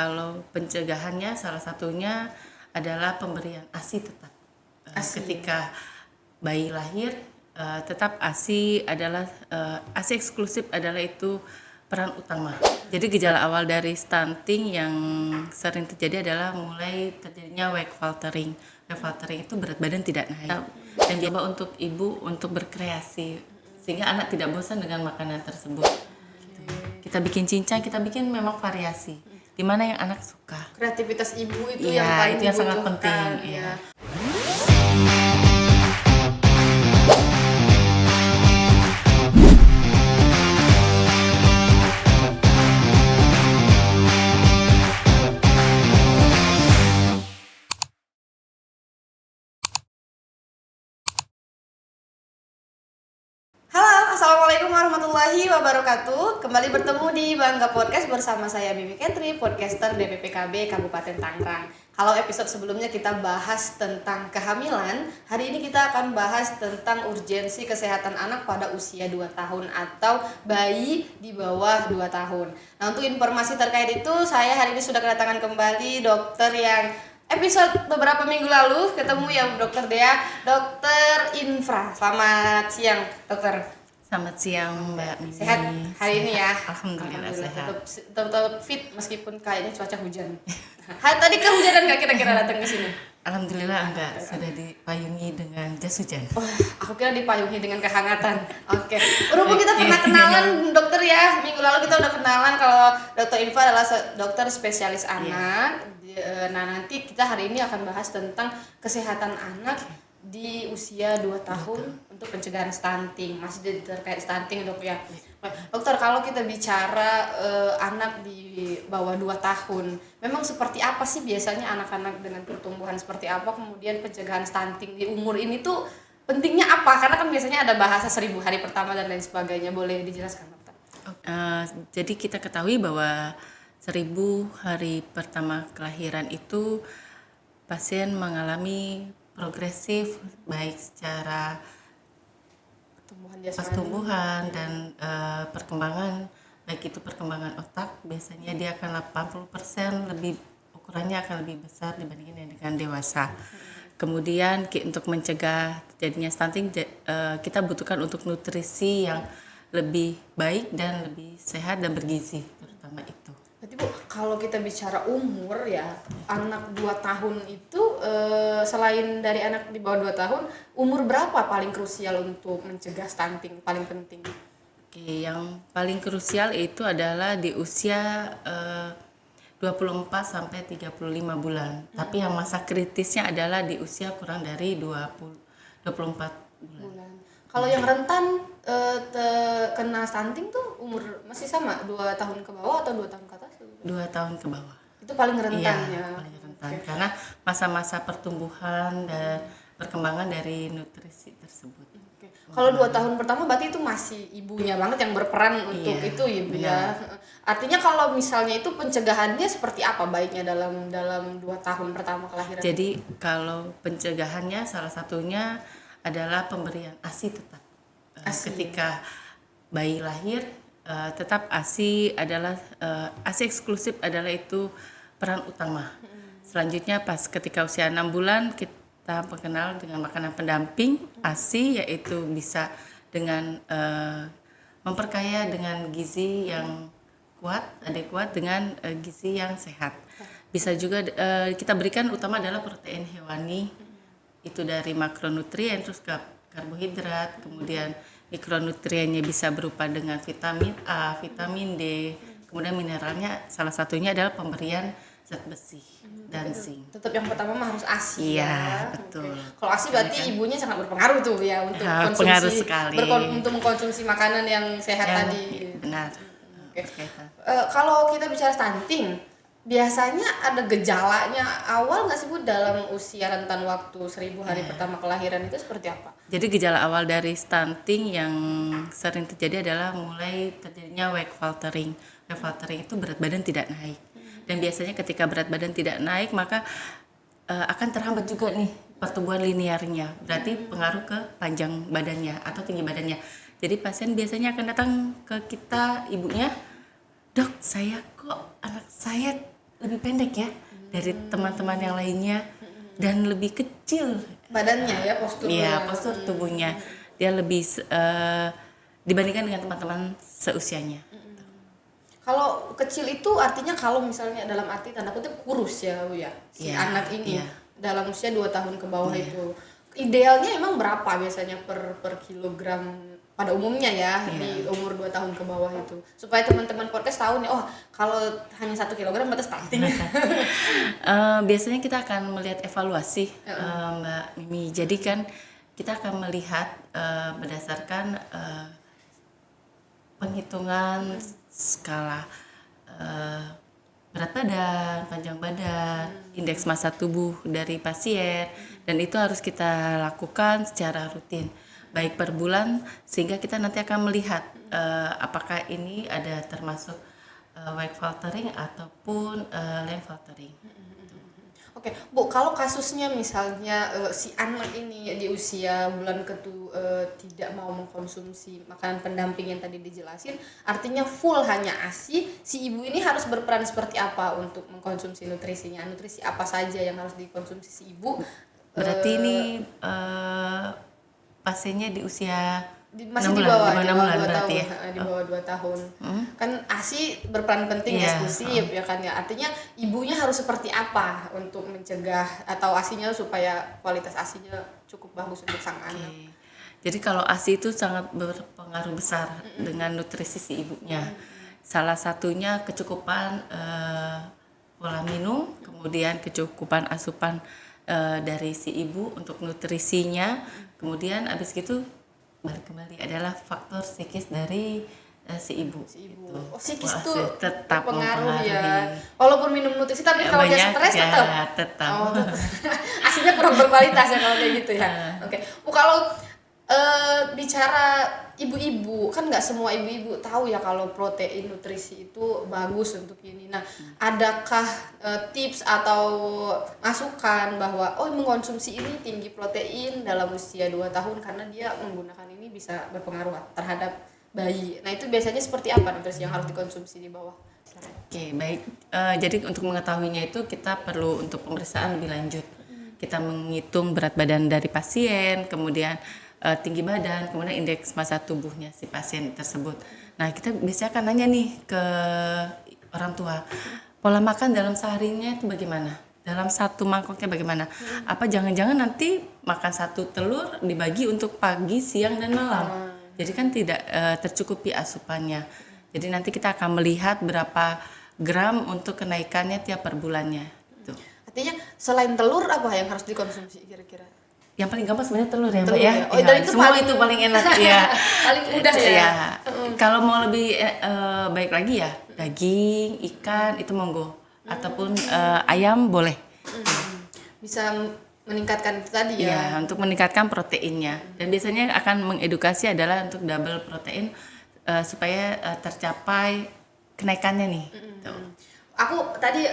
Kalau pencegahannya salah satunya adalah pemberian ASI tetap. ASI. Ketika bayi lahir, tetap ASI adalah ASI eksklusif adalah itu peran utama. Jadi gejala awal dari stunting yang sering terjadi adalah mulai terjadinya wake faltering. Wake faltering itu berat badan tidak naik. Dan dicoba untuk ibu untuk berkreasi sehingga anak tidak bosan dengan makanan tersebut. Kita bikin cincang, kita bikin memang variasi. Di mana yang anak suka. Kreativitas ibu itu Iya, yang paling itu yang sangat penting. dibutuhkan, Iya. ya. Halo, assalamualaikum warahmatullahi wabarakatuh. Kembali bertemu di Bangga Podcast bersama saya Mimi Kentri, podcaster DPPKB Kabupaten Tangerang. Kalau episode sebelumnya kita bahas tentang kehamilan, hari ini kita akan bahas tentang urgensi kesehatan anak pada usia 2 tahun atau bayi di bawah 2 tahun. Nah, untuk informasi terkait itu, saya hari ini sudah kedatangan kembali dokter yang episode beberapa minggu lalu ketemu ya Dokter Dea, Dokter Infra. Selamat siang, Dokter. Selamat siang Mbak Mimi. Sehat hari ini ya? Alhamdulillah sehat. Tetap fit meskipun kayaknya cuaca hujan. Tadi kehujanan nggak kira-kira datang ke sini? Alhamdulillah enggak, sudah dipayungi dengan jas hujan. Wah, aku kira dipayungi dengan kehangatan. Oke. Berhubung kita pernah kenalan dokter ya, minggu lalu kita udah kenalan kalau Dokter Infra adalah dokter spesialis anak. Nah, nanti kita hari ini akan bahas tentang kesehatan anak di usia 2 tahun untuk pencegahan stunting. Masih terkait stunting, Dok ya. Dokter, kalau kita bicara anak di bawah 2 tahun, memang seperti apa sih biasanya anak-anak dengan pertumbuhan seperti apa, kemudian pencegahan stunting di umur ini tuh pentingnya apa? Karena kan biasanya ada bahasa 1000 hari pertama dan lain sebagainya. Boleh dijelaskan, Dokter? Jadi kita ketahui bahwa 1000 hari pertama kelahiran itu pasien mengalami progresif baik secara pertumbuhan dan perkembangan, baik itu perkembangan otak, biasanya dia akan 80% lebih, ukurannya akan lebih besar dibandingkan dengan dewasa. Kemudian untuk mencegah terjadinya stunting, kita butuhkan untuk nutrisi yang lebih baik dan lebih sehat dan bergizi, terutama itu. Berarti Bu, kalau kita bicara umur ya, anak 2 tahun itu selain dari anak di bawah 2 tahun, umur berapa paling krusial untuk mencegah stunting paling penting? Oke, yang paling krusial itu adalah di usia 24 sampai 35 bulan. Tapi yang masa kritisnya adalah di usia kurang dari 24 bulan. Kalau yang rentan kena stunting tuh umur masih sama 2 tahun ke bawah atau 2 tahun ke atas? 2 tahun ke bawah. Itu paling rentannya. Iya, paling rentan. Karena masa-masa pertumbuhan dan perkembangan dari nutrisi tersebut. Kalau 2 tahun pertama berarti itu masih ibunya banget yang berperan untuk itu ibu ya. Artinya kalau misalnya itu pencegahannya seperti apa baiknya dalam 2 tahun pertama kelahiran? Jadi kalau pencegahannya salah satunya adalah pemberian ASI tetap. Ketika bayi lahir, tetap ASI adalah ASI eksklusif adalah itu peran utama. Selanjutnya pas ketika usia 6 bulan kita mengenal dengan makanan pendamping ASI, yaitu bisa dengan memperkaya dengan gizi yang adekuat dengan gizi yang sehat. Bisa juga kita berikan utama adalah protein hewani, itu dari makronutrien, terus karbohidrat, kemudian mikronutriennya bisa berupa dengan vitamin A, vitamin D, kemudian mineralnya salah satunya adalah pemberian zat besi dan zinc. Tetap yang pertama mah harus ASI. Iya, ya. betul. Kalau ASI berarti ibunya sangat berpengaruh tuh ya untuk konsumsi, pengaruh sekali. untuk mengkonsumsi makanan yang sehat tadi. Benar. Kalau kita bicara stunting, biasanya ada gejalanya awal nggak sih Bu dalam usia rentan waktu 1000 hari pertama kelahiran itu seperti apa? Jadi gejala awal dari stunting yang sering terjadi adalah mulai terjadinya wake faltering. Wake faltering itu berat badan tidak naik. Dan biasanya ketika berat badan tidak naik maka akan terhambat juga nih pertumbuhan linearnya. Berarti pengaruh ke panjang badannya atau tinggi badannya. Jadi pasien biasanya akan datang ke kita, ibunya, "Dok, saya kok anak saya lebih pendek ya dari teman-teman yang lainnya dan lebih kecil badannya ya, posturnya. Iya, postur tubuhnya dia lebih dibandingkan dengan teman-teman seusianya. Kalau kecil itu artinya kalau misalnya dalam arti tanda kutip kurus ya Bu ya, si Iya, anak ini iya. dalam usia 2 tahun ke bawah itu. Idealnya emang berapa biasanya per kilogram pada umumnya ya di umur 2 tahun ke bawah itu. Supaya teman-teman podcast tahu nih, oh kalau hanya 1 kilogram berarti stunting. Biasanya kita akan melihat evaluasi Mbak Mimi. Jadi kan kita akan melihat berdasarkan penghitungan skala berat badan, panjang badan, indeks massa tubuh dari pasien, dan itu harus kita lakukan secara rutin, baik per bulan, sehingga kita nanti akan melihat apakah ini ada termasuk weight faltering ataupun length faltering. Oke, Bu, kalau kasusnya misalnya si anak ini di usia bulan tidak mau mengkonsumsi makanan pendamping yang tadi dijelasin, artinya full hanya ASI, si ibu ini harus berperan seperti apa untuk mengkonsumsi nutrisinya? Nutrisi apa saja yang harus dikonsumsi si ibu? Berarti ini pasiennya di usia Masih 6 di bulan, bawah, di bawah 6 bulan 2 berarti tahun, ya? di bawah 2 tahun. Kan ASI berperan penting Iya, eksklusif ya kan ya. Artinya ibunya harus seperti apa untuk mencegah atau ASInya supaya kualitas ASInya cukup bagus untuk sang anak. Oke. Jadi kalau ASI itu sangat berpengaruh besar dengan nutrisi si ibunya. Salah satunya kecukupan pola minum, kemudian kecukupan asupan dari si ibu untuk nutrisinya, kemudian habis itu balik kembali adalah faktor psikis dari si ibu. Gitu. Oh, psikis Wah, tuh tetap berpengaruh ya. mempengaruhi. Walaupun minum nutrisi tapi kalau dia Banyak stres ya, tetap. tetap. Oh, aslinya kurang berkualitas ya kalau kayak gitu ya. Oke. Bu, kalau bicara ibu-ibu, kan nggak semua ibu-ibu tahu ya kalau protein nutrisi itu bagus untuk ini. Nah, adakah tips atau masukan bahwa mengkonsumsi ini tinggi protein dalam usia 2 tahun karena dia menggunakan ini bisa berpengaruh terhadap bayi. Nah, itu biasanya seperti apa nutrisi yang harus dikonsumsi di bawah? Oke, baik. Jadi untuk mengetahuinya itu kita perlu untuk pemeriksaan lebih lanjut. Kita menghitung berat badan dari pasien, kemudian tinggi badan, kemudian indeks massa tubuhnya si pasien tersebut. Nah, kita biasanya akan nanya nih ke orang tua, pola makan dalam seharinya itu bagaimana? Dalam satu mangkoknya bagaimana? Apa jangan-jangan nanti makan 1 telur dibagi untuk pagi, siang, dan malam? Jadi kan tidak tercukupi asupannya. Jadi nanti kita akan melihat berapa gram untuk kenaikannya tiap per bulannya. Tuh. Artinya selain telur apa yang harus dikonsumsi kira-kira? Yang paling gampang sebenarnya telur ya Mbak Telur ya. ya? Oh, dan itu semua paling- itu paling enak ya. Paling mudah ya. Ya. Kalau mau lebih baik lagi ya daging, ikan itu monggo, ataupun ayam boleh. Bisa meningkatkan itu tadi ya. Ya, untuk meningkatkan proteinnya. Dan biasanya akan mengedukasi adalah untuk double protein supaya tercapai kenaikannya nih. Tuh. Aku tadi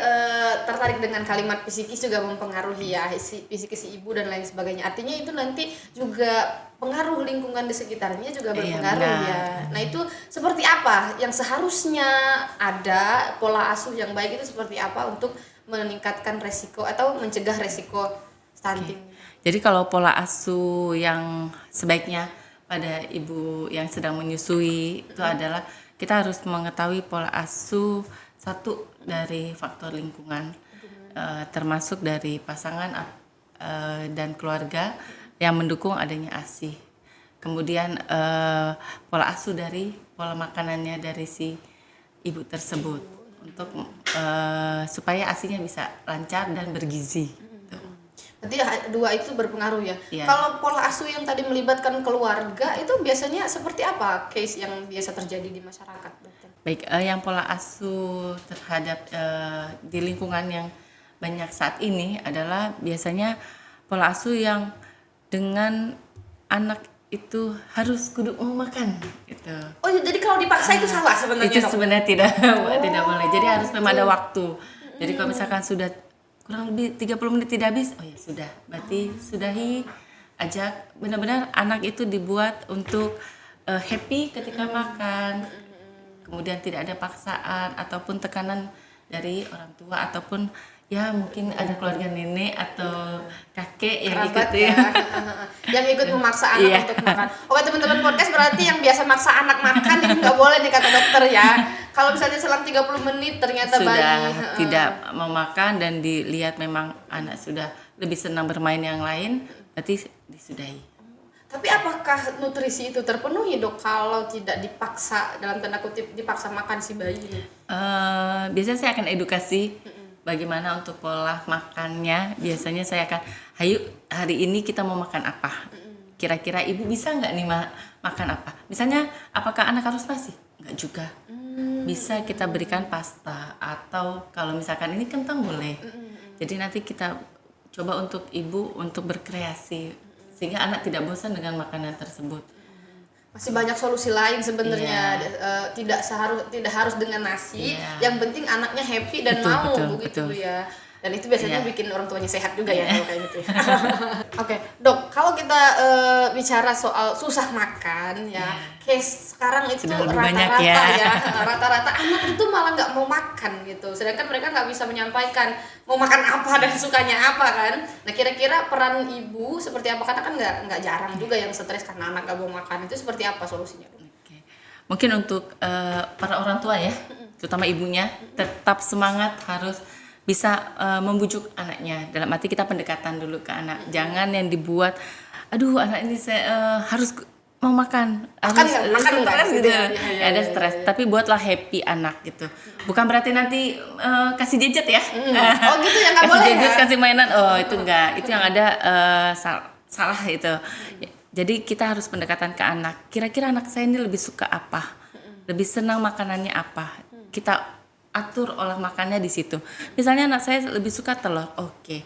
tertarik dengan kalimat psikis juga mempengaruhi ya psikis si ibu dan lain sebagainya. Artinya itu nanti juga pengaruh lingkungan di sekitarnya juga berpengaruh benar. ya. Nah, itu seperti apa yang seharusnya ada pola asuh yang baik itu seperti apa untuk meningkatkan resiko atau mencegah resiko stunting. Jadi kalau pola asuh yang sebaiknya pada ibu yang sedang menyusui itu adalah kita harus mengetahui pola asuh satu dari faktor lingkungan, termasuk dari pasangan dan keluarga yang mendukung adanya ASI. Kemudian pola asuh dari pola makanannya dari si ibu tersebut untuk supaya ASInya bisa lancar dan bergizi. Berarti dua itu berpengaruh ya. Iya. Kalau pola asuh yang tadi melibatkan keluarga itu biasanya seperti apa case yang biasa terjadi di masyarakat, dokter? Baik, yang pola asuh terhadap di lingkungan yang banyak saat ini adalah biasanya pola asuh yang dengan anak itu harus kudu mau makan gitu. Oh, jadi kalau dipaksa itu salah sebenarnya, Itu dok? sebenarnya tidak boleh. Jadi harus memang ada waktu. Jadi kalau misalkan sudah kurang lebih 30 menit tidak habis, oh ya sudah, berarti sudahi, ajak benar-benar anak itu dibuat untuk happy ketika makan. Kemudian tidak ada paksaan ataupun tekanan dari orang tua ataupun ya mungkin ada keluarga nenek atau kakek yang Kerabat ikut ya. Yang ikut memaksa anak Iya. untuk makan. Oke teman-teman podcast, berarti yang biasa maksa anak makan itu nggak boleh nih kata dokter ya. Kalau misalnya selang 30 menit ternyata sudah bayi tidak mau makan dan dilihat memang anak sudah lebih senang bermain yang lain, berarti disudahi. Tapi apakah nutrisi itu terpenuhi dok kalau tidak dipaksa, dalam tanda kutip dipaksa makan si bayi ini? Biasanya saya akan edukasi bagaimana untuk pola makannya. Biasanya saya akan, ayo hari ini kita mau makan apa? Kira-kira ibu bisa nggak nih makan apa? Misalnya, apakah anak harus nasi? Nggak juga. Bisa kita berikan pasta atau kalau misalkan ini kentang boleh. Jadi nanti kita coba untuk ibu untuk berkreasi sehingga anak tidak bosan dengan makanan tersebut. Masih banyak solusi lain sebenarnya. Iya. Tidak harus dengan nasi. Iya. Yang penting anaknya happy dan Betul, mau betul, begitu betul. ya. Dan itu biasanya Iya. bikin orang tuanya sehat juga ya kalau kayak gitu ya. Oke, dok, kalau kita bicara soal susah makan ya, case sekarang itu Sudah lebih banyak rata-rata ya. rata-rata anak itu malah nggak mau makan gitu. Sedangkan mereka nggak bisa menyampaikan mau makan apa dan sukanya apa kan. Nah kira-kira peran ibu seperti apa? Karena kan nggak jarang juga yang stres karena anak nggak mau makan. Itu seperti apa solusinya? Oke. Mungkin untuk para orang tua ya, terutama ibunya, tetap semangat harus bisa membujuk anaknya. Dalam arti kita pendekatan dulu ke anak. Jangan yang dibuat, aduh anak ini saya harus mau makan, harus makan nggak stres gitu gitu. ya. Ya, ada stres. Tapi buatlah happy anak gitu. Bukan berarti nanti kasih gadget ya. Oh gitu ya, nggak Kasih boleh gadget, ya? kasih mainan. Oh itu enggak. Itu yang ada salah itu. Jadi kita harus pendekatan ke anak. Kira-kira anak saya ini lebih suka apa? Lebih senang makanannya apa? Kita atur olah makannya di situ. Misalnya anak saya lebih suka telur. Oke.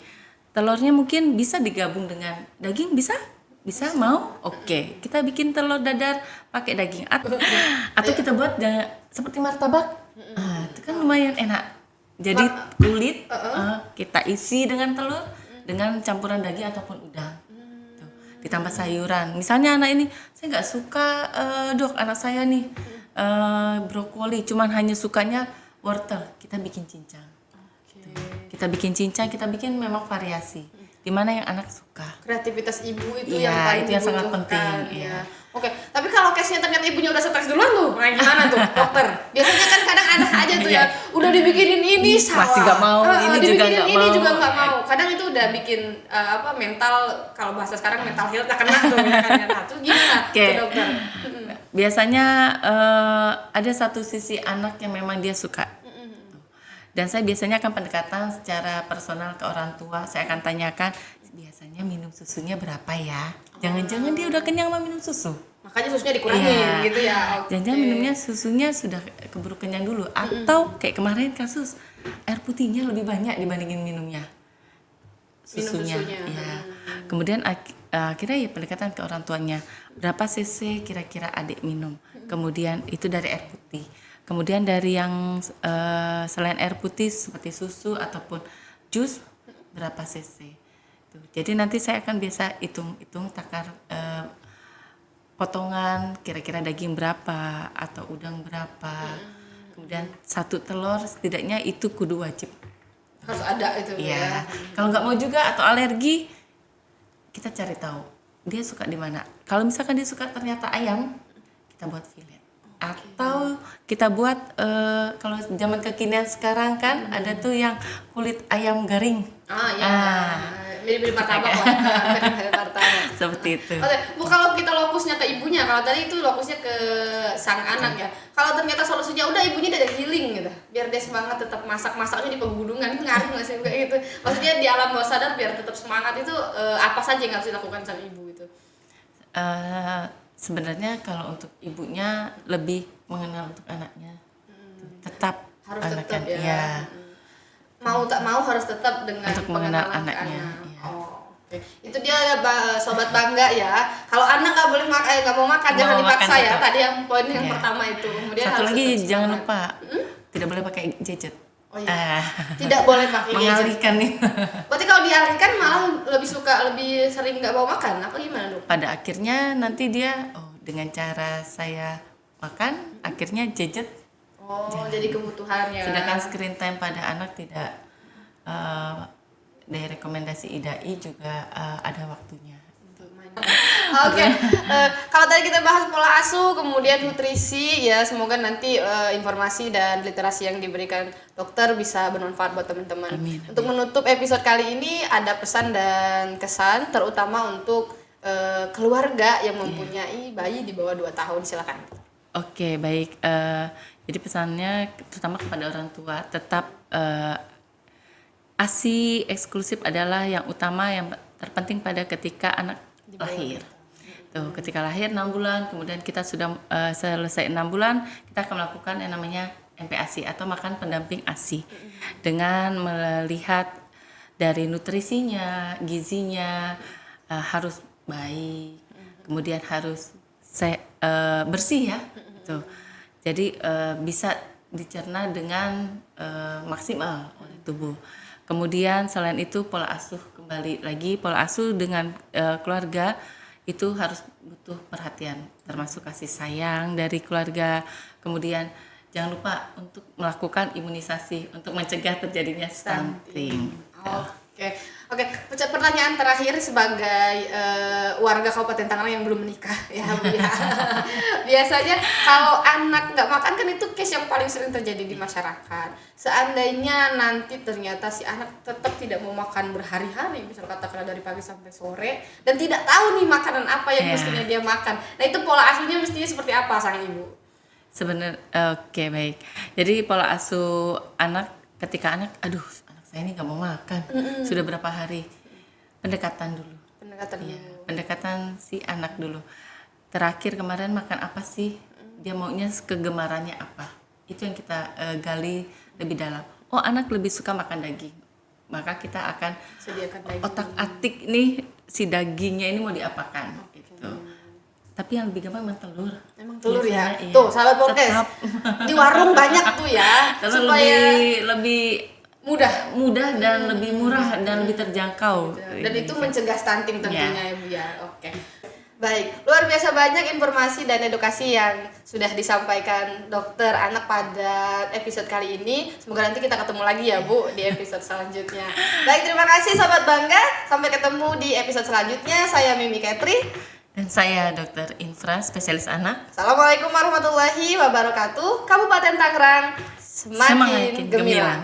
Telurnya mungkin bisa digabung dengan daging, bisa? Bisa mau? Oke. Kita bikin telur dadar pakai daging atau kita buat seperti martabak. Itu kan lumayan enak. Jadi kulit kita isi dengan telur dengan campuran daging ataupun udang. Tuh. Ditambah sayuran. Misalnya anak ini saya nggak suka dok, anak saya nih brokoli, cuman hanya sukanya wortel. Kita bikin cincang. Kita bikin cincang, kita bikin memang variasi. Dimana yang anak suka. Kreativitas ibu itu Iya, yang paling itu yang sangat dibutuhkan, penting, ya. iya. Oke, tapi kalau case-nya ternyata ibunya udah stres duluan tuh, nah gimana tuh dokter? Biasanya kan kadang ada aja tuh ya, udah dibikinin ini salah, Masih nggak mau, ini juga dibikinin nggak ini mau. juga nggak mau. Kadang itu udah bikin mental, kalau bahasa sekarang mental health tak kena tuh ya kan. Nah, tuh gimana Oke. tuh dokter? Biasanya ada satu sisi anak yang memang dia suka. Dan saya biasanya akan pendekatan secara personal ke orang tua. Saya akan tanyakan, biasanya minum susunya berapa ya? Jangan-jangan dia udah kenyang sama minum susu. Makanya susunya dikurangin Iya. gitu ya. Oke. Jangan-jangan minumnya susunya sudah keburu kenyang dulu. Atau kayak kemarin kasus, air putihnya lebih banyak dibandingin minumnya. Susunya. Ya. Kemudian akhirnya ya pendekatan ke orang tuanya. Berapa cc kira-kira adik minum? Kemudian itu dari air putih. Kemudian dari yang selain air putih seperti susu ataupun jus berapa cc. Tuh. Jadi nanti saya akan biasa hitung takar potongan kira-kira daging berapa atau udang berapa. Kemudian satu telur setidaknya itu kudu wajib. Harus ada itu ya. Iya. Kalau nggak mau juga atau alergi kita cari tahu dia suka di mana. Kalau misalkan dia suka ternyata ayam, kita buat filet. Atau kita buat kalau zaman kekinian sekarang kan ada tuh yang kulit ayam garing. Iya. Mirip-mirip martabak lah. Mirip martabak. Seperti itu. Oke, Bu, kalau kita lokusnya ke ibunya, kalau tadi itu lokusnya ke sang anak ya. Kalau ternyata solusinya udah ibunya udah healing gitu, biar dia semangat tetap masaknya di pegunungan, itu ngaruh nggak sih kayak gitu? Maksudnya di alam bawah sadar biar tetap semangat itu apa saja yang harus dilakukan sama ibu itu? Sebenarnya kalau untuk ibunya lebih mengenal untuk anaknya. Tetap Harus anaknya, tetap ya. ya. Mau tak mau harus tetap dengan Untuk mengenal pengenalan ke anaknya, anak. iya. Oh, oke. Itu dia sobat bangga ya. Kalau anak nggak boleh nggak mau makan, jangan Mau dipaksa makan ya. tetap. Tadi yang poin yang Iya. pertama itu. Kemudian Satu harus lagi tetap jangan semangat. lupa tidak boleh pakai gadget. Oh iya. Tidak boleh pakai gadget. Mengalihkan nih. Berarti kalau dialihkan malah lebih sering nggak mau makan, apa gimana dok? Pada akhirnya nanti dia dengan cara saya makan akhirnya gadget Oh, jadi kebutuhannya. Sedangkan screen time pada anak tidak dari rekomendasi IDAI juga ada waktunya. Oke, kalau tadi kita bahas pola asuh, kemudian nutrisi, ya semoga nanti informasi dan literasi yang diberikan dokter bisa bermanfaat buat teman-teman. Amin. Untuk menutup episode kali ini ada pesan dan kesan, terutama untuk keluarga yang mempunyai bayi di bawah 2 tahun, silakan. Oke, baik. Jadi pesannya terutama kepada orang tua, tetap ASI eksklusif adalah yang utama, yang terpenting pada ketika anak lahir. Tuh, ketika lahir 6 bulan, kemudian kita sudah selesai 6 bulan, kita akan melakukan yang namanya MPASI atau makan pendamping ASI dengan melihat dari nutrisinya, gizinya harus baik, kemudian harus bersih ya. Tuh. Jadi bisa dicerna dengan maksimal oleh tubuh. Kemudian selain itu pola asuh, kembali lagi pola asuh dengan keluarga itu harus butuh perhatian, termasuk kasih sayang dari keluarga. Kemudian jangan lupa untuk melakukan imunisasi untuk mencegah terjadinya stunting. Oke. Pertanyaan terakhir sebagai warga Kabupaten Tangerang yang belum menikah ya Bu ya. Biasanya kalau anak nggak makan kan itu case yang paling sering terjadi di masyarakat. Seandainya nanti ternyata si anak tetap tidak mau makan berhari-hari, misal katakanlah dari pagi sampai sore, dan tidak tahu nih makanan apa yang mestinya dia makan. Nah itu pola asuhnya mestinya seperti apa sang ibu? Sebenarnya oke, baik. Jadi pola asuh anak ketika anak saya ini nggak mau makan, sudah berapa hari, pendekatan dulu. Pendekatan si anak dulu. Terakhir kemarin makan apa sih? Dia maunya kegemarannya apa? Itu yang kita gali lebih dalam. Oh, anak lebih suka makan daging, maka kita akan sediakan daging. Otak-atik nih si dagingnya ini mau diapakan, gitu. Tapi yang lebih gampang memang telur. Emang telur ya? Iya. Tuh, sahabat podcast. Di warung banyak tuh ya. Telur supaya lebih mudah dan lebih murah dan lebih terjangkau. Dan itu mencegah stunting tentunya ya Bu ya. Oke. Baik, luar biasa banyak informasi dan edukasi yang sudah disampaikan dokter anak pada episode kali ini. Semoga nanti kita ketemu lagi ya Bu di episode selanjutnya. Baik, terima kasih Sobat Bangga. Sampai ketemu di episode selanjutnya. Saya Mimi Katri. Dan saya Dr. Infra, spesialis anak. Assalamualaikum warahmatullahi wabarakatuh. Kabupaten Tangerang semakin gemilang.